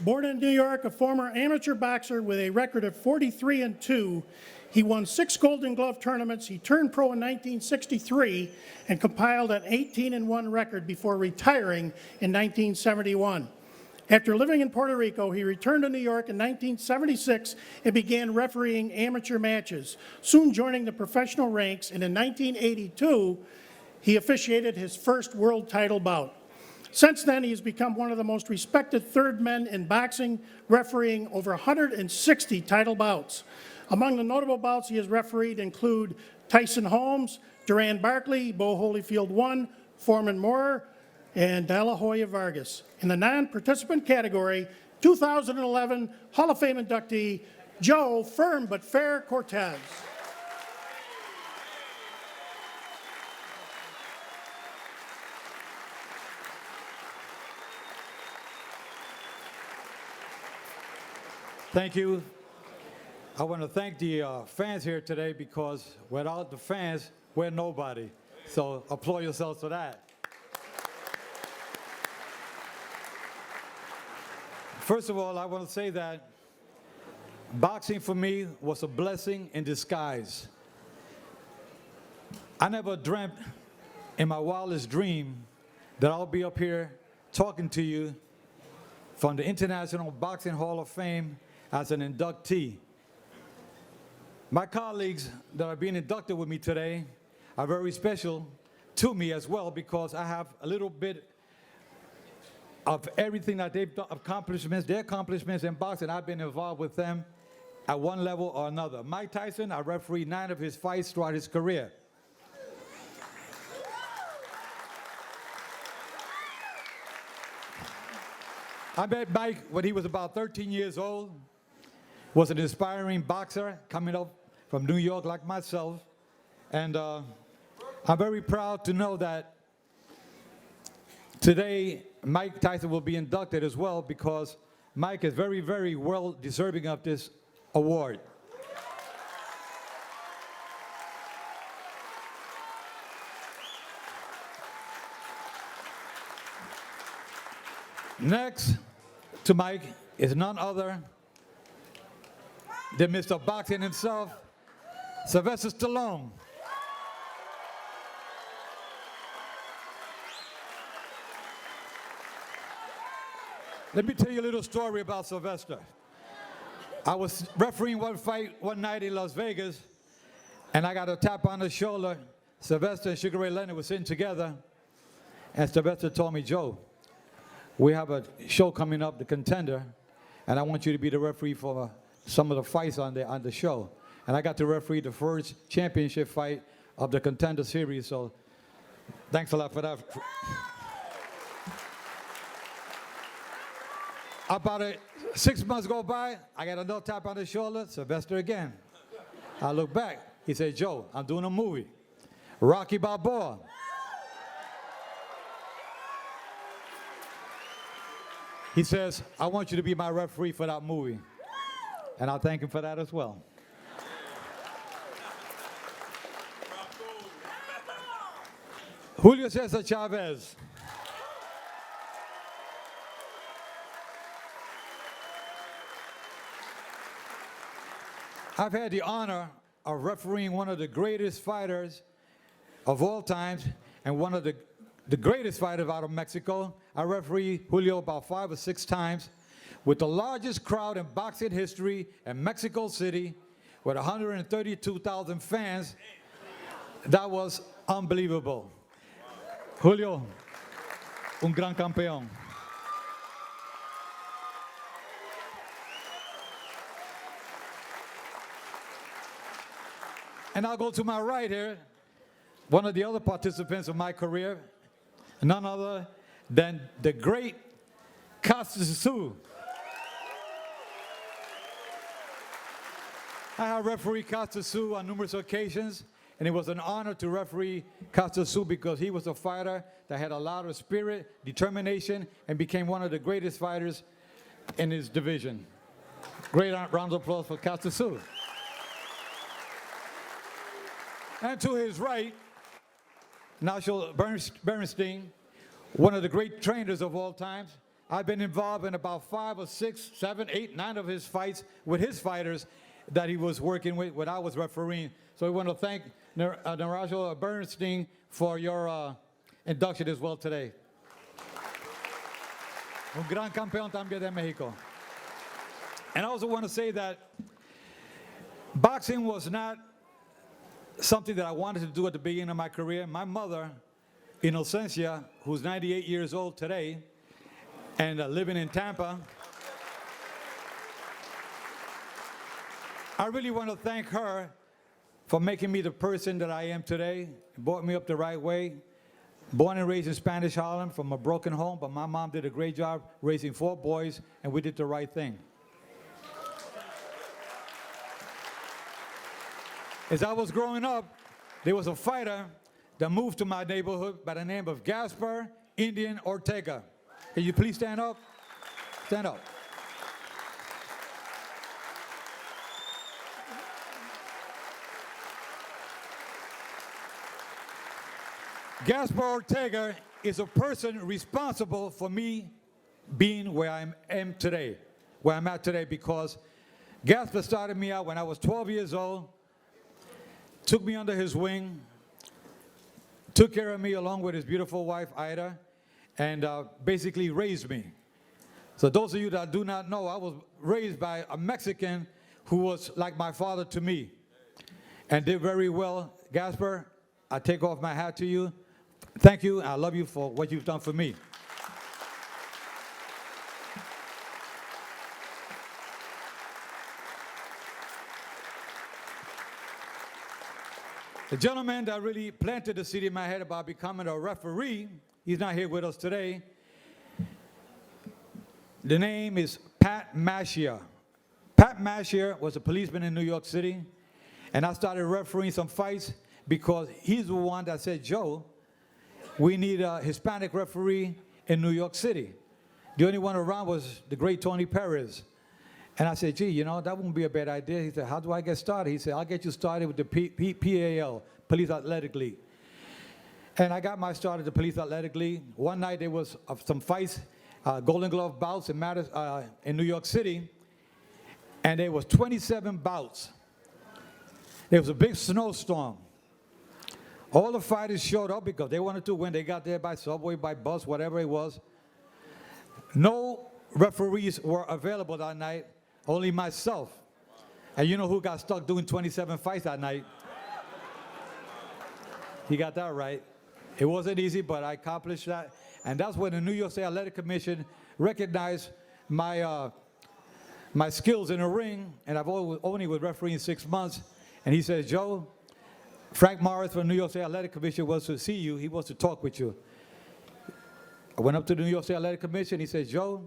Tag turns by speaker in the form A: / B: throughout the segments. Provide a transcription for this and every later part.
A: Born in New York, a former amateur boxer with a record of 43-2, he won 6 Golden Glove tournaments. He turned pro in 1963 and compiled an 18-1 record before retiring in 1971. After living in Puerto Rico, he returned to New York in 1976 and began refereeing amateur matches, soon joining the professional ranks, and in 1982, he officiated his first world title bout. Since then, he has become one of the most respected third men in boxing, refereeing over 160 title bouts. Among the notable bouts he has refereed include Tyson Holmes, Duran Barkley, Bo Holyfield I, Foreman Moore, and De La Hoya Vargas. In the non-participant category, 2011 Hall of Fame inductee, Joe Firm But Fair Cortez.
B: Thank you. I want to thank the fans here today, because without the fans, we're nobody. So applaud yourselves for that. First of all, I want to say that boxing for me was a blessing in disguise. I never dreamt in my wildest dream that I'll be up here talking to you from the International Boxing Hall of Fame as an inductee. My colleagues that are being inducted with me today are very special to me as well, because I have a little bit of everything that they've done, their accomplishments in boxing. I've been involved with them at one level or another. Mike Tyson, I refereed 9 of his fights throughout his career. I met Mike when he was about 13 years old, was an inspiring boxer coming up from New York like myself. And I'm very proud to know that today Mike Tyson will be inducted as well, because Mike is very, very well deserving of this award. Next to Mike is none other than Mr. Boxing himself, Sylvester Stallone. Let me tell you a little story about Sylvester. I was refereeing one fight one night in Las Vegas, and I got a tap on the shoulder. Sylvester and Sugar Ray Leonard were sitting together, and Sylvester told me, "Joe, we have a show coming up, The Contender, and I want you to be the referee for some of the fights on the show." And I got to referee the first championship fight of the Contender series, so thanks a lot for that. About 6 months go by, I got another tap on the shoulder, Sylvester again. I look back, he said, "Joe, I'm doing a movie, Rocky Balboa." He says, "I want you to be my referee for that movie." And I thank him for that as well. Julio Cesar Chavez. I've had the honor of refereeing one of the greatest fighters of all times, and one of the greatest fighters out of Mexico. I refereed Julio about 5 or 6 times, with the largest crowd in boxing history in Mexico City, with 132,000 fans. That was unbelievable. Julio, un gran campeón. And I'll go to my right here, one of the other participants of my career, none other than the great Cortez. I have refereed Cortez on numerous occasions, and it was an honor to referee Cortez because he was a fighter that had a lot of spirit, determination, and became one of the greatest fighters in his division. Great round of applause for Cortez. And to his right, National Bernstein, one of the great trainers of all times, I've been involved in about 5 or 6, 7, 8, 9 of his fights with his fighters that he was working with when I was refereeing. So we want to thank Narajo Bernstein for your induction as well today. Un gran campeón también de Mexico. And I also want to say that boxing was not something that I wanted to do at the beginning of my career. My mother, Inocencia, who's 98 years old today and living in Tampa, I really want to thank her for making me the person that I am today, brought me up the right way. Born and raised in Spanish Harlem from a broken home, but my mom did a great job raising 4 boys, and we did the right thing. As I was growing up, there was a fighter that moved to my neighborhood by the name of Gaspar Indian Ortega. Can you please stand up? Stand up. Gaspar Ortega is a person responsible for me being where I am today, where I'm at today, because Gaspar started me out when I was 12 years old, took me under his wing, took care of me along with his beautiful wife, Ida, and basically raised me. So those of you that do not know, I was raised by a Mexican who was like my father to me and did very well. Gaspar, I take off my hat to you. Thank you. I love you for what you've done for me. The gentleman that really planted the seed in my head about becoming a referee, he's not here with us today. The name is Pat Mashier. Pat Mashier was a policeman in New York City, and I started refereeing some fights because he's the one that said, Joe, we need a Hispanic referee in New York City. The only one around was the great Tony Perez. And I said, gee, you know, that wouldn't be a bad idea. He said, how do I get started? He said, I'll get you started with the PAL, Police Athletic League. And I got my start at the Police Athletic League. One night there was some fights, Golden Glove bouts in New York City. And there was 27 bouts. There was a big snowstorm. All the fighters showed up because they wanted to win. They got there by subway, by bus, whatever it was. No referees were available that night, only myself. And you know who got stuck doing 27 fights that night? He got that right. It wasn't easy, but I accomplished that. And that's when the New York State Athletic Commission recognized my skills in the ring, and I've only was refereeing 6 months. And he says, Joe, Frank Morris from the New York State Athletic Commission wants to see you. He wants to talk with you. I went up to the New York State Athletic Commission. He said, Joe,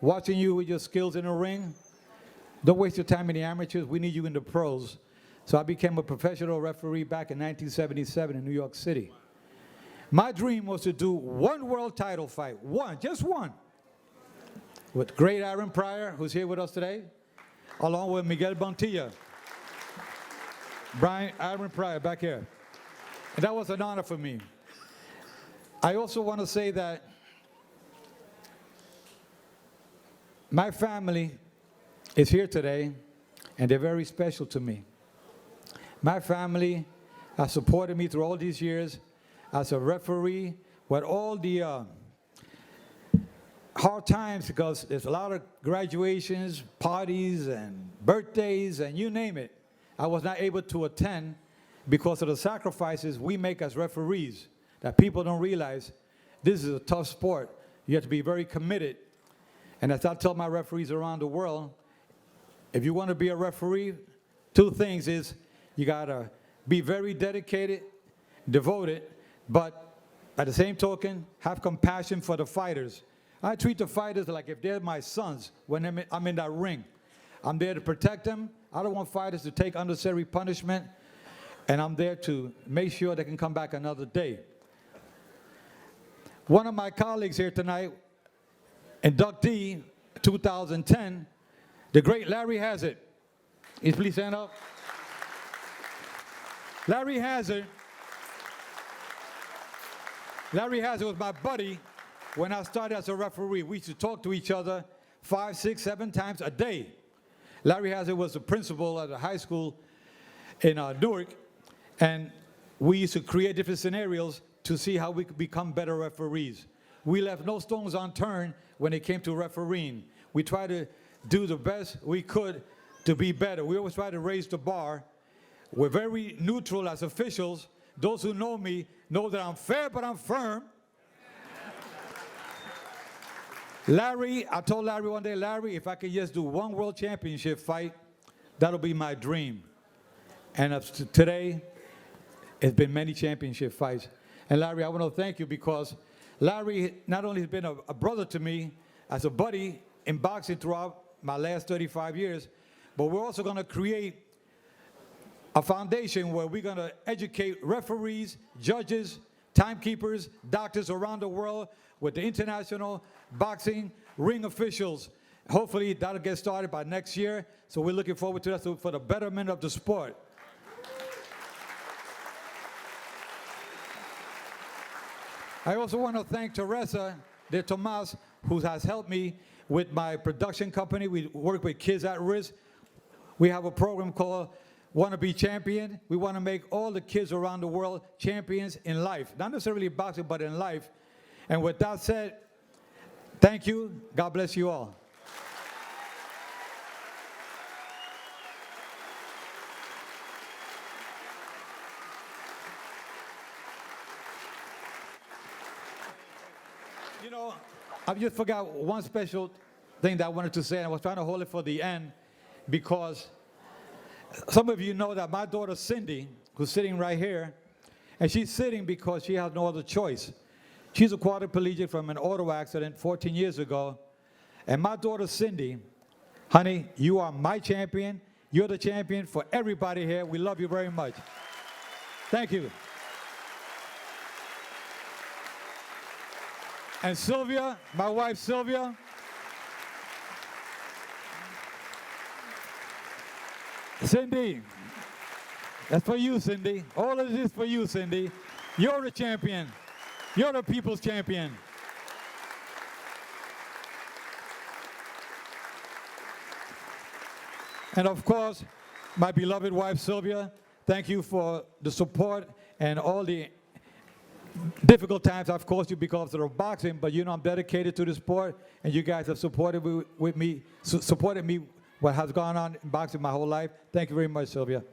B: watching you with your skills in the ring, don't waste your time in the amateurs. We need you in the pros. So I became a professional referee back in 1977 in New York City. My dream was to do one world title fight, just one, with great Aaron Pryor, who's here with us today, along with Miguel Montilla. Aaron Pryor back here. And that was an honor for me. I also want to say that my family is here today, and they're very special to me. My family has supported me through all these years as a referee with all the hard times, because there's a lot of graduations, parties, and birthdays, and you name it. I was not able to attend because of the sacrifices we make as referees that people don't realize. This is a tough sport. You have to be very committed. And as I tell my referees around the world, if you want to be a referee, 2 things is you got to be very dedicated, devoted, but at the same token, have compassion for the fighters. I treat the fighters like if they're my sons when I'm in that ring. I'm there to protect them. I don't want fighters to take unnecessary punishment, and I'm there to make sure they can come back another day. One of my colleagues here tonight, inductee 2010, the great Larry Hazard. Please stand up. Larry Hazard was my buddy when I started as a referee, we used to talk to each other 5, 6, 7 times a day. Larry Hazard was the principal at a high school in Newark, and we used to create different scenarios to see how we could become better referees. We left no stones unturned when it came to refereeing. We tried to do the best we could to be better. We always try to raise the bar. We're very neutral as officials. Those who know me know that I'm fair, but I'm firm. Larry, I told Larry one day, Larry, if I could just do one world championship fight, that'll be my dream. And today, it's been many championship fights. And Larry, I want to thank you because Larry not only has been a brother to me, as a buddy in boxing throughout my last 35 years, but we're also going to create a foundation where we're going to educate referees, judges, timekeepers, doctors around the world with the international boxing ring officials. Hopefully that'll get started by next year. So we're looking forward to that for the betterment of the sport. I also want to thank Teresa de Tomas, who has helped me with my production company. We work with kids at risk. We have a program called Want to Be Champion. We want to make all the kids around the world champions in life. Not necessarily boxing, but in life. And with that said, thank you. God bless you all. You know, I just forgot one special thing that I wanted to say, and I was trying to hold it for the end because some of you know that my daughter Cindy, who's sitting right here, and she's sitting because she has no other choice. She's a quadriplegic from an auto accident 14 years ago. And my daughter Cindy, honey, you are my champion. You're the champion for everybody here. We love you very much. Thank you. And Sylvia, my wife Sylvia. Cindy, that's for you, Cindy. All of this is for you, Cindy. You're the champion. You're the people's champion. And of course, my beloved wife, Sylvia, thank you for the support and all the difficult times I've caused you because of the boxing, but you know I'm dedicated to the sport, and you guys have supported me what has gone on in boxing my whole life. Thank you very much, Sylvia.